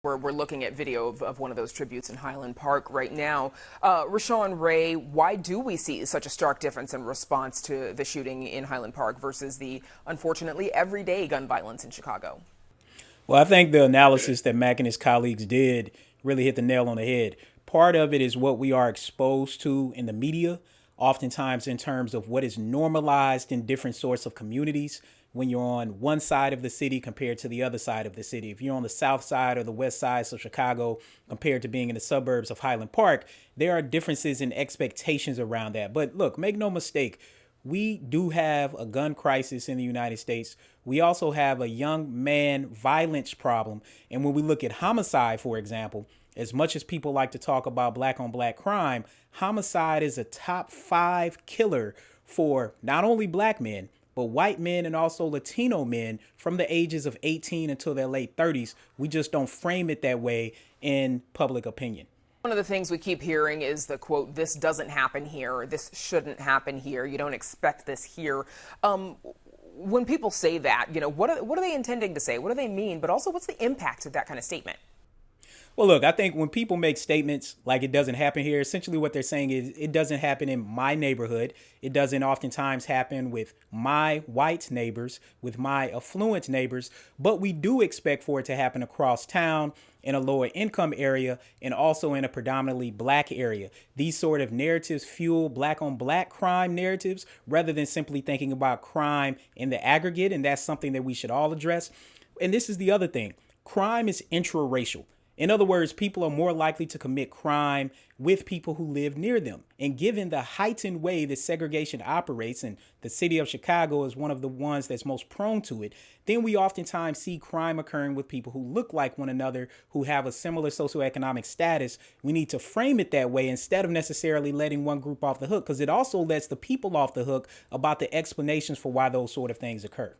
We're looking at video of one of those tributes in Highland Park right now. SociologistRay, why do we see such a stark difference in response to the shooting in Highland Park versus the, unfortunately, everyday gun violence in Chicago? Well, I think the analysis that Mac and his colleagues did really hit the nail on the head. Part of it is what we are exposed to in the media, oftentimes in terms of what is normalized in different sorts of communities when you're on one side of the city compared to the other side of the city. If you're on the south side or the west side of Chicago compared to being in the suburbs of Highland Park, there are differences in expectations around that. But look, make no mistake, we do have a gun crisis in the United States. We also have a young man violence problem. And when we look at homicide, for example, as much as people like to talk about black on black crime, homicide is a top 5 killer for not only black men, but white men and also Latino men from the ages of 18 until their late 30s. We just don't frame it that way in public opinion. One of the things we keep hearing is the quote, "This doesn't happen here," or "This shouldn't happen here. You don't expect this here." When people say that, what are they intending to say? What do they mean? But also, what's the impact of that kind of statement? Well, look, I think when people make statements like it doesn't happen here, essentially what they're saying is it doesn't happen in my neighborhood. It doesn't oftentimes happen with my white neighbors, with my affluent neighbors, but we do expect for it to happen across town, in a lower income area, and also in a predominantly black area. These sort of narratives fuel black on black crime narratives rather than simply thinking about crime in the aggregate. And that's something that we should all address. And this is the other thing. Crime is intraracial. In other words, people are more likely to commit crime with people who live near them. And given the heightened way that segregation operates, and the city of Chicago is one of the ones that's most prone to it, then we oftentimes see crime occurring with people who look like one another, who have a similar socioeconomic status. We need to frame it that way instead of necessarily letting one group off the hook, because it also lets the people off the hook about the explanations for why those sort of things occur.